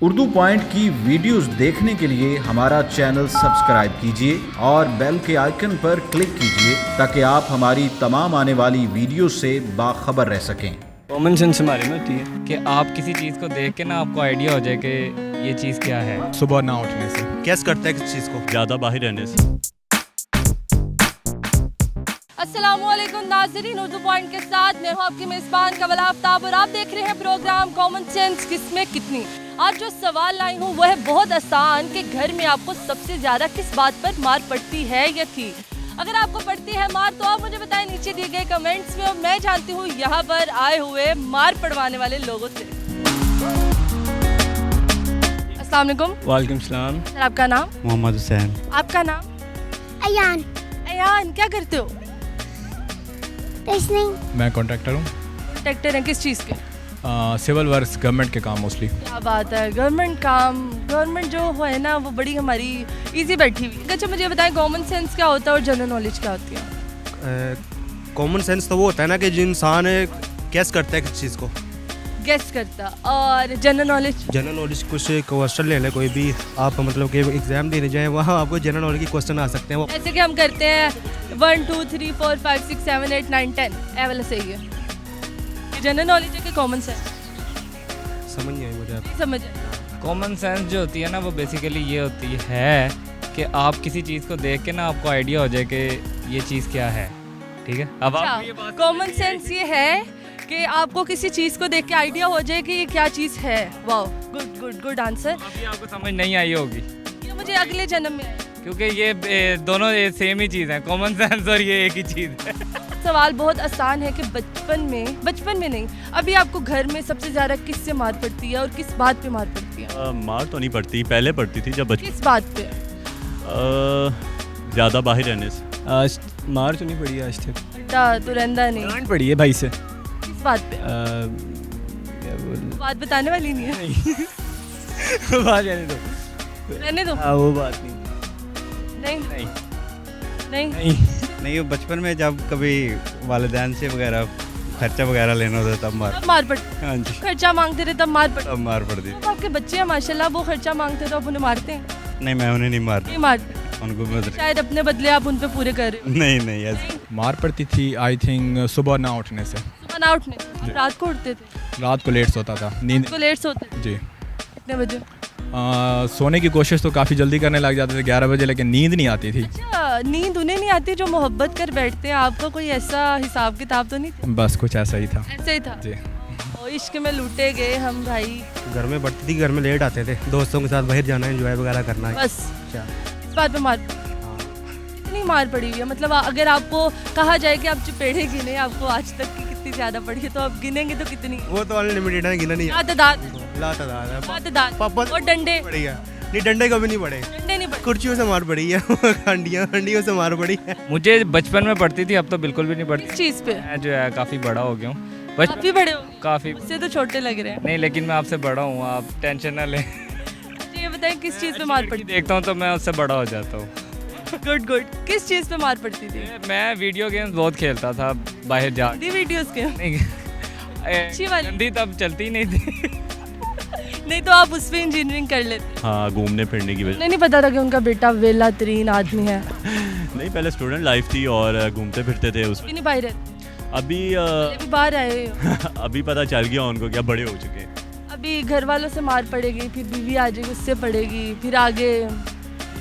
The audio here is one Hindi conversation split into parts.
उर्दू पॉइंट की वीडियोस देखने के लिए हमारा चैनल सब्सक्राइब कीजिए और बेल के आइकन पर क्लिक कीजिए ताकि आप हमारी तमाम आने वाली वीडियो से बाखबर रह सकें। कॉमन सेंस हमारे में होती है कि आप किसी चीज़ को देख के ना आपको आइडिया हो जाए कि ये चीज़ क्या है। सुबह ना उठने से, कैस करता है किसी चीज़ को, ज़्यादा बाहर रहने से। अस्सलामुअलैकुम नाज़रीन, उर्दू पॉइंट के साथ मैं हूँ आपकी मेज़बान कमल आफ्ताब और आप देख रहे हैं प्रोग्राम कॉमन सेंस किसमें कितनी। आज जो सवाल लाई हूँ वह है बहुत आसान कि घर में आपको सबसे ज़्यादा किस बात पर मार पड़ती है या थी। अगर आपको पड़ती है मार तो आप मुझे बताएं नीचे दिए गए कमेंट्स में और मैं जानती हूँ यहाँ पर आए हुए मार पड़वाने वाले लोगों से। अस्सलाम वालेकुम। वालेकुम सलाम। सर आपका नाम? मोहम्मद हुसैन। आपका नाम? अयान। अयान, क्या करते हो? कुछ नहीं। मैं कॉन्ट्रैक्टर हूँ। कॉन्ट्रैक्टर हैं, किस चीज़ के? सिविल वर्क्स, गवर्नमेंट के काम मोस्टली। क्या बात है, गवर्नमेंट काम। गवर्नमेंट जो है ना वो बड़ी हमारी इजी बैठी हुई। अच्छा मुझे बताएं कॉमन सेंस क्या होता है और जनरल नॉलेज क्या होती है? कॉमन सेंस तो वो होता है ना कि जो इंसान कैस करता है किसी चीज़ को। गेस करता। और जनरल नॉलेज? जनरल नॉलेज कुछ क्वेश्चन ले लें कोई भी, आप मतलब कि एग्जाम देने जाएं वहाँ आपको जनरल नॉलेज के क्वेश्चन आ सकते हैं। वो ऐसे कि हम करते हैं 1 2 3 4 5 6 7 8 9 10 ए वाला सही है। ये जनरल नॉलेज है कि कॉमन सेंस? समझ नहीं आई मुझे आप। नहीं समझ आया। कॉमन सेंस जो होती है ना वो बेसिकली ये होती है कि आप किसी चीज़ को देख के ना आपको आइडिया हो जाए कि ये चीज़ क्या है। ठीक है, अब आप ये बात कॉमन सेंस ये है कि आपको किसी चीज़ को देख के आइडिया हो जाए कि ये क्या चीज़ है। वाह, गुड गुड गुड आंसर। अभी आपको समझ नहीं आई होगी ये मुझे अगले जन्म में आया। क्योंकि ये दोनों सेम ही चीज़ है, कॉमन सेंस और ये एक ही चीज़ है। सवाल बहुत आसान है कि बचपन में नहीं, अभी आपको घर में सबसे ज़्यादा किससे मार पड़ती है और किस बात पे मार पड़ती है? मार तो नहीं पड़ती, पहले पड़ती थी जब किस बात पे? ज़्यादा बाहर रहने से। आज मार तो नहीं पड़ी आज तक। बेटा तो रहंदा नहीं। डांट पड़ी है भाई से। किस बात पे? क्या बोल बात बताने वाली नहीं है। बात रहने दो। रहने दो। वो बात नहीं। नहीं नहीं नहीं नहीं, बचपन में जब कभी वालिदैन से वगैरह खर्चा वगैरह लेना होता तब मार। तब मार पड़ती। हाँ जी, खर्चा मांगते रहे तब मार पड़ती। तब मार पड़ती। तो आपके बच्चे हैं माशाल्लाह, वो खर्चा मांगते तो आप उन्हें मारते हैं? नहीं, मैं उन्हें नहीं मारता, नहीं मारते। उनको मैं शायद अपने बदले आप उन पे पूरे कर रहे हो। नहीं ऐसे मार पड़ती थी आई थिंक सुबह ना उठने से। सुबह ना उठने, रात को उठते थे? रात को लेट सोता था, नींद। तो लेट सोते थे? जी। कितने बजे? सोने की कोशिश तो काफ़ी जल्दी करने लग जाते थे 11 बजे, लेकिन नींद नहीं आती थी। अच्छा, नींद उन्हें नहीं आती जो मोहब्बत कर बैठते हैं। आपका कोई ऐसा हिसाब किताब तो नहीं था? बस कुछ ऐसा ही था। ऐसे ही था। जी। और इश्क में लूटे गए हम भाई। घर में बढ़ती थी, घर में लेट आते थे, दोस्तों के साथ बाहर जाना, एंजॉय वगैरह करना है। बस अच्छा। इस बात पे मार इतनी मार पड़ी हुई है। मतलब अगर आपको कहा जाए कि आप चपेड़े गिने आपको आज तक की कितनी ज़्यादा पड़ी है तो आप गिनेंगे तो कितनी? वो तो अनलिमिटेड है, गिना नहीं है। लातदार पापा और डंडे? पड़ी है नहीं, डंडे कभी नहीं पड़े, डंडे नहीं पड़े। कुर्सियों से मार पड़ी है। हंडियों से मार पड़ी है। मुझे बचपन में पड़ती थी, अब तो बिल्कुल भी नहीं पड़ती। किस चीज़ पे? मैं जो है काफ़ी बड़ा हो गया हूँ। आप भी बड़े हो? काफ़ी मुझसे तो छोटे लग रहे हैं। नहीं, लेकिन मैं आपसे बड़ा हूँ, आप टेंशन ना लें। अच्छा, ये बताएं किस चीज़ पे मार पड़ती? देखता हूँ तो मैं उससे बड़ा हो जाता हूँ। Good good. किस चीज़ पे मार पड़ती थी? मैं वीडियो गेम्स बहुत खेलता था बाहर जा। हिंदी वीडियोस के? नहीं, अच्छी वाली? हिंदी तब चलती नहीं थी। नहीं तो आप उस पे इंजीनियरिंग कर लेते? हाँ, घूमने फिरने की वजह। नहीं पता था कि उनका बेटा वेला तरीन आदमी है। नहीं, पहले स्टूडेंट लाइफ थी और घूमते फिरते थे उस। नहीं बाहर रहते? अभी अभी बाहर आए हो? अभी पता चल गया उनको, क्या बड़े हो चुके हैं। अभी घर वालों से मार पड़ेगी, फिर बीवी आ जाएगी उससे पड़ेगी, फिर आगे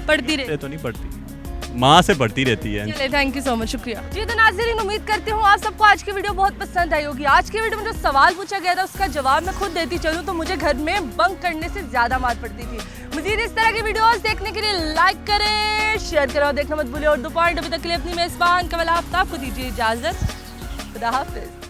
पड़ती रहे। तो नहीं पड़ती, माँ से पढ़ती रहती है। चलिए, थैंक यू सो मच, शुक्रिया जी। तो नाज़रीन, उम्मीद करती हूँ आप सबको आज की वीडियो बहुत पसंद आई होगी। आज की वीडियो में जो सवाल पूछा गया था उसका जवाब मैं खुद देती चलूँ तो मुझे घर में बंक करने से ज़्यादा मार पड़ती थी। मज़ीद इस तरह की वीडियोस देखने के लिए लाइक करें, शेयर करें और देखना मत भूलिए उर्दू पॉइंट। अभी तक के लिए अपनी मेज़बान कमल आफ्ताब को दीजिए इजाज़त। खुदा हाफिज़।